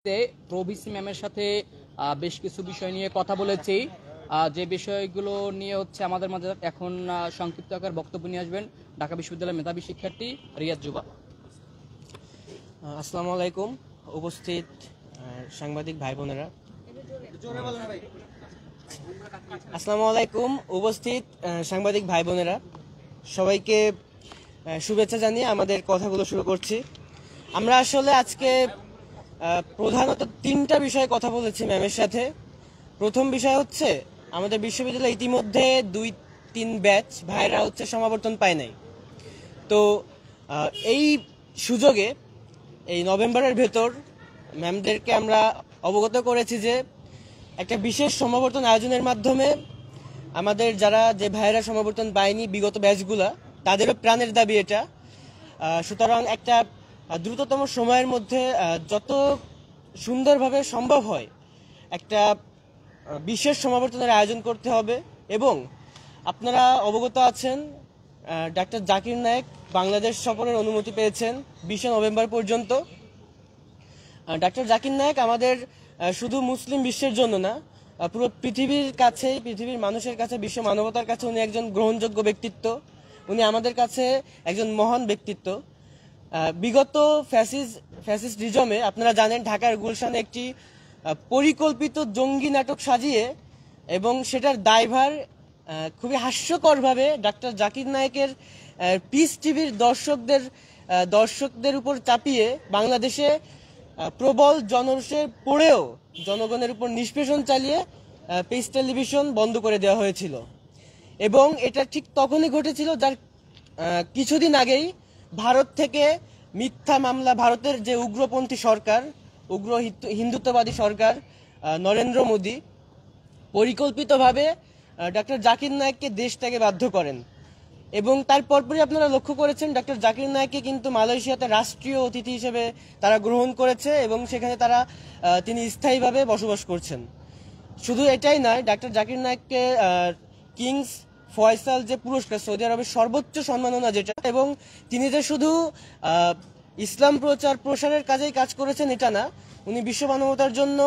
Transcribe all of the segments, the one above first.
ভিত্তিতে প্রভিসি ম্যামের সাথে বেশ কিছু বিষয় নিয়ে কথা বলেছি। যে বিষয়গুলো নিয়ে হচ্ছে আমাদের মাঝে এখন সংক্ষিপ্ত আকার বক্তব্য নিয়ে আসবেন ঢাকা বিশ্ববিদ্যালয়ের মেধাবী শিক্ষার্থী রিয়াদ জুবা। আসসালামু আলাইকুম উপস্থিত সাংবাদিক ভাই বোনেরা। সবাইকে শুভেচ্ছা জানিয়ে আমাদের কথাগুলো শুরু করছি। আমরা আসলে আজকে প্রধানত তিনটা বিষয়ে কথা বলেছি ম্যামের সাথে। প্রথম বিষয় হচ্ছে আমাদের বিশ্ববিদ্যালয়ে ইতিমধ্যে 2-3 ব্যাচ ভাইরা হচ্ছে সমাবর্তন পায় নাই। তো এই সুযোগে এই নভেম্বরের ভেতর ম্যামদেরকে আমরা অবগত করেছি যে একটা বিশেষ সমাবর্তন আয়োজনের মাধ্যমে আমাদের যে ভাইয়েরা সমাবর্তন পায়নি বিগত ব্যাচগুলা, তাদেরও প্রাণের দাবি এটা। সুতরাং একটা দ্রুততম সময়ের মধ্যে যত সুন্দরভাবে সম্ভব হয় একটা বিশেষ সমাবর্তনের আয়োজন করতে হবে। এবং আপনারা অবগত আছেন ডাক্তার জাকির নায়েক বাংলাদেশ সফরের অনুমতি পেয়েছেন 20 নভেম্বর পর্যন্ত। ডাক্তার জাকির নায়েক আমাদের শুধু মুসলিম বিশ্বের জন্য না, পুরো পৃথিবীর মানুষের কাছে, বিশ্ব মানবতার কাছে উনি একজন গ্রহণযোগ্য ব্যক্তিত্ব। উনি আমাদের কাছে একজন মহান ব্যক্তিত্ব। বিগত ফ্যাসিস্টিজমে আপনারা জানেন ঢাকার গুলশানে একটি পরিকল্পিত জঙ্গি নাটক সাজিয়ে এবং সেটার দায়ভার খুবই হাস্যকরভাবে ডাক্তার জাকির নায়েকের পিস টিভির দর্শকদের উপর চাপিয়ে বাংলাদেশে প্রবল জনরোষে পড়েও জনগণের উপর নিষ্পেষণ চালিয়ে পিস টেলিভিশন বন্ধ করে দেওয়া হয়েছিল। এবং এটা ঠিক তখনই ঘটেছিল যার কিছুদিন আগেই ভারত থেকে মিথ্যা মামলা, ভারতের যে উগ্রপন্থী সরকার, উগ্র হিন্দুত্ববাদী সরকার নরেন্দ্র মোদী পরিকল্পিতভাবে ডাক্তার জাকির নায়েককে দেশ ত্যাগে বাধ্য করেন। এবং তার পরপরই আপনারা লক্ষ্য করেছেন ডাক্তার জাকির নায়েককে কিন্তু মালয়েশিয়াতে রাষ্ট্রীয় অতিথি হিসেবে তারা গ্রহণ করেছে এবং সেখানে তিনি স্থায়ীভাবে বসবাস করছেন। শুধু এটাই নয়, ডাক্তার জাকির নায়েককে কিংস ফয়সাল যে পুরস্কার, সৌদি আরবের সর্বোচ্চ সম্মাননা যেটা, এবং তিনি যে শুধু ইসলাম প্রসারের কাজেই কাজ করেছেন এটা না, উনি বিশ্ব মানবতার জন্য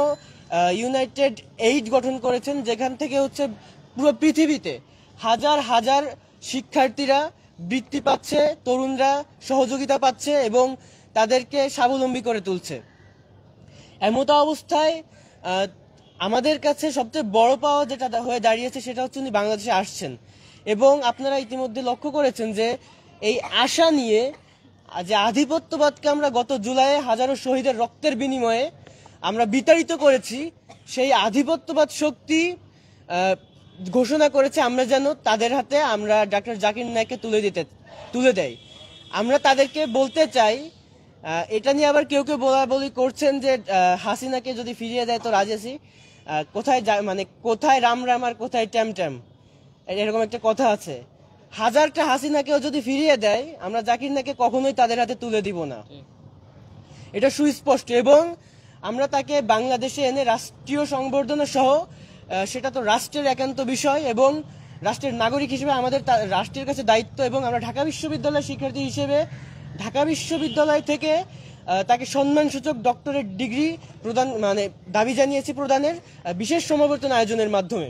ইউনাইটেড এইড গঠন করেছেন, যেখান থেকে হচ্ছে পুরো পৃথিবীতে হাজার হাজার শিক্ষার্থীরা বৃত্তি পাচ্ছে, তরুণরা সহযোগিতা পাচ্ছে এবং তাদেরকে স্বাবলম্বী করে তুলছে। এমতো অবস্থায় আমাদের কাছে সবচেয়ে বড় পাওয়া যেটা হয়ে দাঁড়িয়েছে সেটা হচ্ছে উনি বাংলাদেশে আসছেন। এবং আপনারা ইতিমধ্যে লক্ষ্য করেছেন যে এই আশা নিয়ে যে আধিপত্যবাদকে আমরা গত জুলাইয়ে হাজারো শহীদের রক্তের বিনিময়ে আমরা বিতাড়িত করেছি, সেই আধিপত্যবাদ শক্তি ঘোষণা করেছে আমরা যেন তাদের হাতে আমরা ডাক্তার জাকির নায়েককে তুলে দেয়। আমরা তাদেরকে বলতে চাই, এটা নিয়ে আবার কেউ বলা করছেন যে হাসিনাকে যদি ফিরিয়ে দেয় তো রাজি আছি। কোথায় রাম রাম আর কোথায় ট্যাম ট্যাম, এরকম একটা কথা আছে। হাজারটা হাসিনাকেও যদি ফিরিয়ে দেয়, আমরা জাকির নায়েককে কখনোই তাদের হাতে তুলে দিব না, এটা সুস্পষ্ট। এবং আমরা তাকে বাংলাদেশে এনে রাষ্ট্রীয় সংবর্ধনা সহ, সেটা তো রাষ্ট্রের একান্ত বিষয় এবং রাষ্ট্রের নাগরিক হিসেবে আমাদের রাষ্ট্রের কাছে দায়িত্ব। এবং আমরা ঢাকা বিশ্ববিদ্যালয়ের শিক্ষার্থী হিসেবে ঢাকা বিশ্ববিদ্যালয় থেকে তাকে সম্মানসূচক ডক্টরেট ডিগ্রি দাবি জানিয়েছি প্রদানের বিশেষ সমাবর্তন আয়োজনের মাধ্যমে।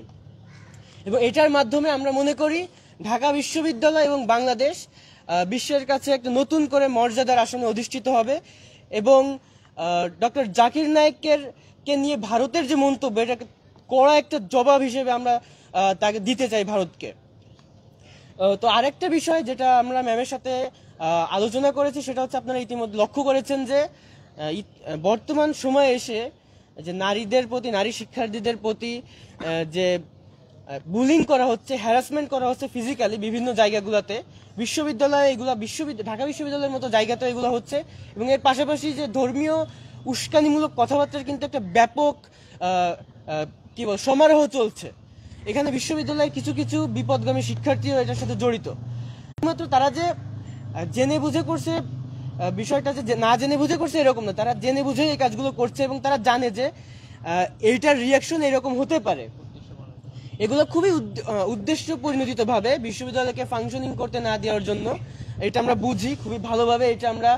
এবং এটার মাধ্যমে আমরা মনে করি ঢাকা বিশ্ববিদ্যালয় এবং বাংলাদেশ বিশ্বের কাছে একটা নতুন করে মর্যাদার আসনে অধিষ্ঠিত হবে। এবং ডক্টর জাকির নায়েককে নিয়ে ভারতের যে মন্তব্য, এটাকে কড়া একটা জবাব হিসেবে আমরা তাকে দিতে চাই ভারতকে। তো আরেকটা বিষয় যেটা আমরা ম্যামের সাথে আলোচনা করেছি সেটা হচ্ছে, আপনারা ইতিমধ্যে লক্ষ্য করেছেন যে বর্তমান সময়ে এসে যে নারী শিক্ষার্থীদের প্রতি যে বুলিং করা হচ্ছে, হ্যারাসমেন্ট করা হচ্ছে ফিজিক্যালি বিভিন্ন জায়গাগুলোতে, ঢাকা বিশ্ববিদ্যালয়ের মতো জায়গাতে এগুলো হচ্ছে। এবং এর পাশাপাশি যে ধর্মীয় উস্কানিমূলক কথাবার্তার কিন্তু একটা ব্যাপক সমারোহ চলছে। এখানে বিশ্ববিদ্যালয়ের কিছু কিছু বিপদগামী শিক্ষার্থীও এটার সাথে জড়িত। মাত্র তারা যে জেনে বুঝে করছে বিষয়টা, যে না জেনে বুঝে করছে এরকম না, তারা জেনে বুঝে এই কাজগুলো করছে এবং তারা জানে যে এইটার রিয়াকশন এরকম হতে পারে। এগুলো খুবই উদ্দেশ্য পরিণোদিত ভাবে বিশ্ববিদ্যালয়কে ফাংশনিং করতে না দেওয়ার জন্য, এটা আমরা বুঝি খুবই ভালোভাবে, এটা আমরা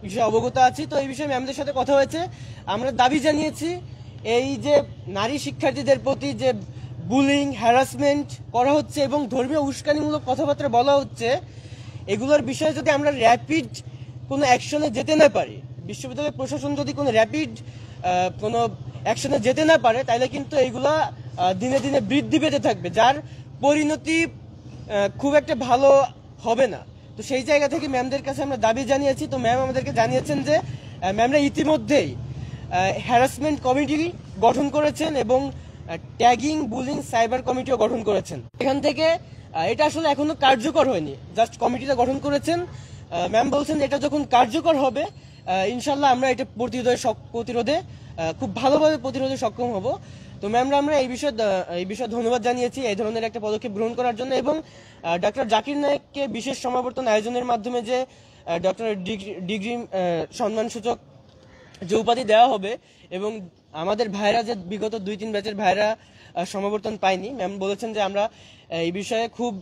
বিষয়ে অবগত আছি। তো এই বিষয়ে ম্যামদের সাথে কথা হয়েছে, আমরা দাবি জানিয়েছি এই যে নারী শিক্ষার্থীদের প্রতি যে বুলিং হ্যারাসমেন্ট করা হচ্ছে এবং ধর্মীয় উস্কানিমূলক কথাবার্তা বলা হচ্ছে, এগুলোর বিষয়ে যদি আমরা র্যাপিড কোনো অ্যাকশনে যেতে না পারি, বিশ্ববিদ্যালয় প্রশাসন যদি কোনো র্যাপিড কোনো অ্যাকশনে যেতে না পারে, তাহলে কিন্তু এইগুলা দিনে দিনে বৃদ্ধি পেতে থাকবে, যার পরিণতি খুব একটা ভালো হবে না। তো সেই জায়গা থেকে ম্যামদের কাছে আমরা দাবি জানিয়েছি। তো ম্যাম আমাদেরকে জানিয়েছেন যে ম্যামরা ইতিমধ্যেই হ্যারাসমেন্ট কমিটি গঠন করেছেন এবং ট্যাগিং বুলিং সাইবার কমিটিও গঠন করেছেন। এখান থেকে এটা আসলে এখনো কার্যকর হয়নি, জাস্ট কমিটিটা গঠন করেছেন। ম্যাম বলছেন এটা যখন কার্যকর হবে ইনশাল্লাহ আমরা এটা প্রতিরোধে খুব ভালোভাবে প্রতিরোধে সক্ষম হব। তো ম্যামরা আমরা এই বিষয়ে ধন্যবাদ জানিয়েছি এই ধরনের একটা পদক্ষেপ গ্রহণ করার জন্য, এবং ডক্টর জাকির নায়েককে বিশেষ সমাবর্তন আয়োজনের মাধ্যমে যে ডক্টর ডিগ্রি সম্মানসূচক যে উপাধি দেওয়া হবে, এবং আমাদের ভাইরা যে বিগত 2-3 ব্যাচের ভাইরা সমাবর্তন পায়নি, ম্যাম বলেছেন যে আমরা এই বিষয়ে খুব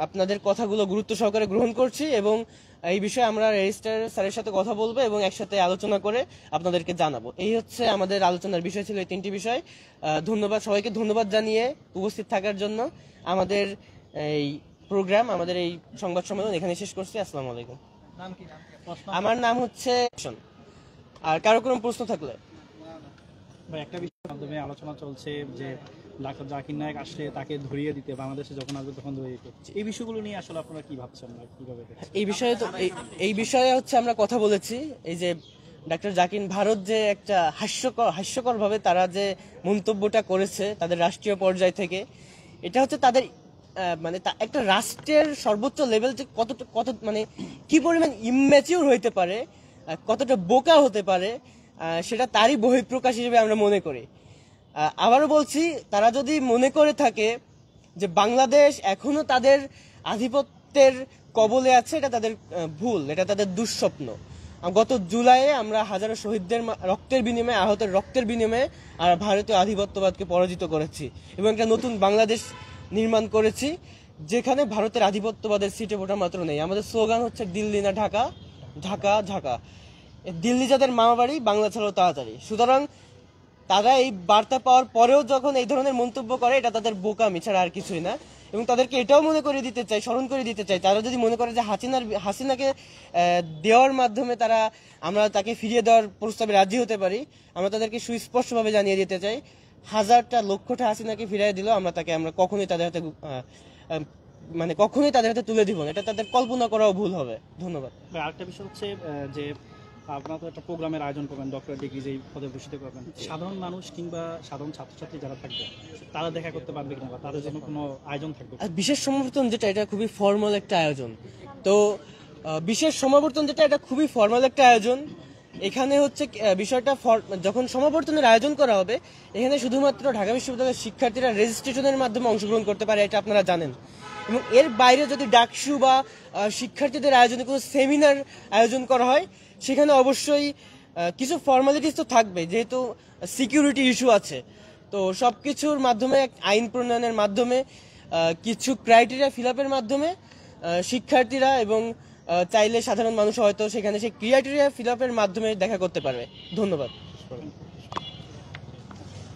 আপনাদের কথাগুলো গুরুত্ব সহকারে গ্রহণ করছি এবং এই বিষয়ে আমরা রেজিস্ট্রার স্যারের সাথে কথা বলবো এবং একসাথে আলোচনা করে আপনাদেরকে জানাবো। এই হচ্ছে আমাদের আলোচনার বিষয় ছিল, এই 3টি বিষয়। ধন্যবাদ সবাইকে, ধন্যবাদ জানিয়ে উপস্থিত থাকার জন্য। আমাদের এই প্রোগ্রাম, আমাদের এই সংবাদ সম্মেলন এখানে শেষ করছি। আসসালামু আলাইকুম। আমার নাম হচ্ছে। আর কারো কোনো প্রশ্ন থাকলে। ভাই, একটা বিষয়ের মাধ্যমে আলোচনা চলছে যে ডাক্তার জাকির নায়েক আসলে তাকে ধরিয়ে দিতে, বাংলাদেশে যখন আসবে তখন ধরিয়ে দিতে, এই বিষয়গুলো নিয়ে আসলে আপনারা কি ভাবছেন বা কিভাবে দেখছেন? এই বিষয়ে হচ্ছে আমরা কথা বলেছি। এই যে ডাক্তার জাকির ভারত যে একটা হাস্যকর ভাবে তারা যে মন্তব্যটা করেছে তাদের রাষ্ট্রীয় পর্যায় থেকে, এটা হচ্ছে তাদের মানে একটা রাষ্ট্রের সর্বোচ্চ লেভেল যে কত মানে কি পরিমাণ ইম্যাচিউর হইতে পারে, কতটা বোকা হতে পারে, সেটা তারই বহিঃপ্রকাশ হিসেবে আমরা মনে করি। আবারও বলছি, তারা যদি মনে করে থাকে যে বাংলাদেশ এখনো তাদের আধিপত্যের কবলে আছে, এটা তাদের ভুল, এটা তাদের দুঃস্বপ্ন। গত জুলাইয়ে আমরা হাজারো শহীদদের রক্তের বিনিময়ে, আহতের রক্তের বিনিময়ে ভারতীয় আধিপত্যবাদকে পরাজিত করেছি এবং একটা নতুন বাংলাদেশ নির্মাণ করেছি যেখানে ভারতের আধিপত্যবাদের সিটে ভোটার মাত্র নেই। আমাদের স্লোগান হচ্ছে দিল্লি না ঢাকা, ঢাকা ঢাকা। দিল্লি যাদের মামা বাড়ি, বাংলা ছাড়াও তাড়াতাড়ি। সুতরাং তারা এই বার্তা পাওয়ার পরেও যখন এই ধরনের মন্তব্য করে, এটা তাদের বোকামি ছাড়া আর কিছুই না। এবং তাদেরকে এটাও মনে করে দিতে চাই, স্মরণ করে দিতে চাই, তারা যদি মনে করে যে হাসিনাকে দেওয়ার মাধ্যমে আমরা তাকে ফিরিয়ে দেওয়ার প্রস্তাবে রাজি হতে পারি, আমরা তাদেরকে সুস্পষ্টভাবে জানিয়ে দিতে চাই, হাজারটা লক্ষটা হাসিনাকে ফিরিয়ে দিলেও আমরা কখনোই তাদের হাতে কখনোই তাদের হাতে তুলে দিব না। এটা তাদের কল্পনা করাও ভুল হবে। ধন্যবাদ। আরেকটা বিষয় হচ্ছে যে আপনারা তো একটা প্রোগ্রামের আয়োজন করবেন, ডক্টর ডিগ্রি যেই পদে ভূষিত করবেন, সাধারণ মানুষ কিংবা সাধারণ ছাত্রছাত্রী যারা থাকবে তারা দেখা করতে পারবে কিনা, বা তাদের জন্য কোনো আয়োজন থাকবে? আর বিশেষ সমাবর্তন যেটা, এটা খুবই ফর্মাল একটা আয়োজন। তো বিশেষ সমাবর্তন যেটা, এটা খুবই ফর্মাল একটা আয়োজন। এখানে হচ্ছে বিষয়টা, যখন সমাবর্তনের আয়োজন করা হবে, এখানে শুধুমাত্র ঢাকা বিশ্ববিদ্যালয়ের শিক্ষার্থীরা রেজিস্ট্রেশনের মাধ্যমে অংশগ্রহণ করতে পারে, এটা আপনারা জানেন। এবং এর বাইরে যদি ডাকসু বা শিক্ষার্থীদের আয়োজনে কোনো সেমিনার আয়োজন করা হয়, সেখানে অবশ্যই কিছু ফর্মালিটিস তো থাকবে, যেহেতু সিকিউরিটি ইস্যু আছে। তো সবকিছুর মাধ্যমে, আইন প্রণয়নের মাধ্যমে, কিছু ক্রাইটেরিয়া ফিল আপের মাধ্যমে শিক্ষার্থীরা এবং চাইলে সাধারণ মানুষ হয়তো সেখানে সেই ক্রাইটেরিয়া ফিল আপের মাধ্যমে দেখা করতে পারবে। ধন্যবাদ।